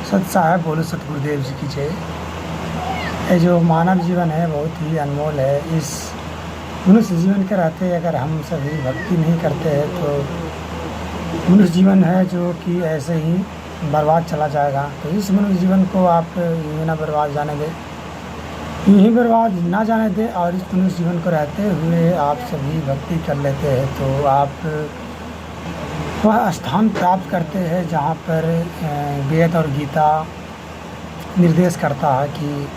सत साहब बोलो सतगुरुदेव जी की जय। ये जो मानव जीवन है बहुत ही अनमोल है। इस मनुष्य जीवन के रहते अगर हम सभी भक्ति नहीं करते हैं तो मनुष्य जीवन है जो कि ऐसे ही बर्बाद चला जाएगा। तो इस मनुष्य जीवन को आप यूँ ना बर्बाद जाने दें, यूँ ही बर्बाद ना जाने दें और इस मनुष्य जीवन को रहते हुए आप सभी भक्ति कर लेते हैं तो आप वह स्थान प्राप्त करते हैं जहाँ पर वेद और गीता निर्देश करता है कि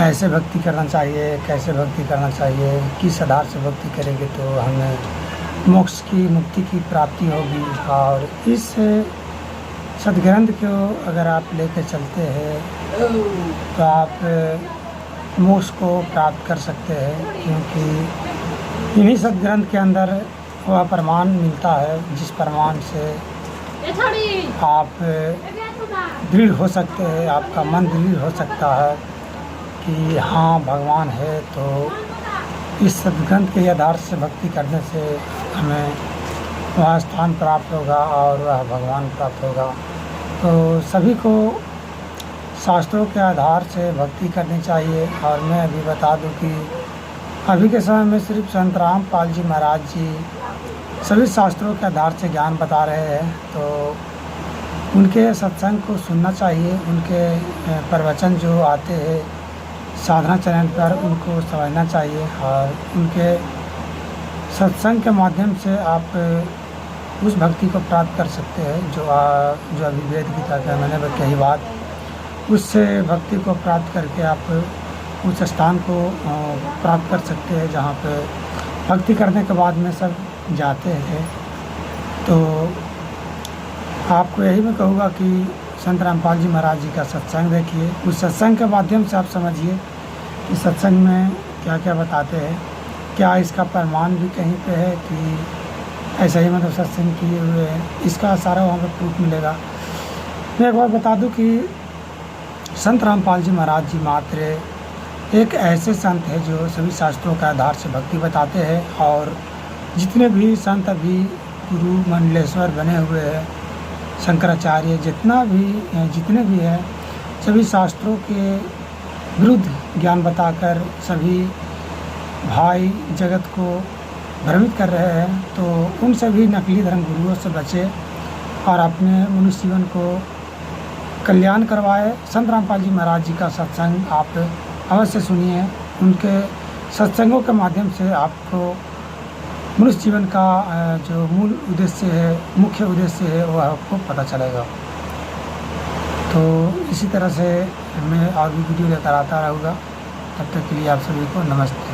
ऐसे भक्ति करना चाहिए, कैसे भक्ति करना चाहिए, किस आधार से भक्ति करेंगे तो हमें मोक्ष की मुक्ति की प्राप्ति होगी। और इस सदग्रंथ को अगर आप लेकर चलते हैं तो आप मोक्ष को प्राप्त कर सकते हैं, क्योंकि इन्हीं सदग्रंथ के अंदर वह प्रमाण मिलता है जिस प्रमाण से आप दृढ़ हो सकते हैं, आपका मन दृढ़ हो सकता है कि हाँ भगवान है। तो इस सदग्रंथ के आधार से भक्ति करने से हमें वह स्थान प्राप्त होगा और वह भगवान प्राप्त होगा। तो सभी को शास्त्रों के आधार से भक्ति करनी चाहिए। और मैं अभी बता दूं कि अभी के समय में सिर्फ संत रामपाल जी महाराज जी सभी शास्त्रों के आधार से ज्ञान बता रहे हैं, तो उनके सत्संग को सुनना चाहिए। उनके प्रवचन जो आते हैं साधना चैनल पर उनको समझना चाहिए और उनके सत्संग के माध्यम से आप उस भक्ति को प्राप्त कर सकते हैं जो अभी वेद गीता का मैंने कही बात, उससे भक्ति को प्राप्त करके आप उस स्थान को प्राप्त कर सकते हैं जहाँ पे भक्ति करने के बाद में सब जाते हैं। तो आपको यही मैं कहूँगा कि संत रामपाल जी महाराज जी का सत्संग देखिए, उस सत्संग के माध्यम से आप समझिए कि सत्संग में क्या क्या बताते हैं, क्या इसका प्रमाण भी कहीं पे है कि ऐसा ही मतलब सत्संग किए हुए हैं, इसका सारा वहाँ पर प्रूफ मिलेगा। मैं एक बार बता दूं कि संत रामपाल जी महाराज जी मात्र एक ऐसे संत है जो सभी शास्त्रों के आधार से भक्ति बताते हैं। और जितने भी संत अभी गुरु मंडलेश्वर बने हुए हैं, शंकराचार्य जितने भी हैं, सभी शास्त्रों के विरुद्ध ज्ञान बताकर सभी भाई जगत को भ्रमित कर रहे हैं। तो उन सभी नकली धर्म गुरुओं से बचे और अपने मनुष्य जीवन को कल्याण करवाए। संत रामपाल जी महाराज जी का सत्संग आप अवश्य सुनिए। उनके सत्संगों के माध्यम से आपको मनुष्य जीवन का जो मूल उद्देश्य है, मुख्य उद्देश्य है, वो आपको पता चलेगा। तो इसी तरह से मैं और भी वीडियो लेकर आता रहूँगा। तब तक के लिए आप सभी को नमस्ते।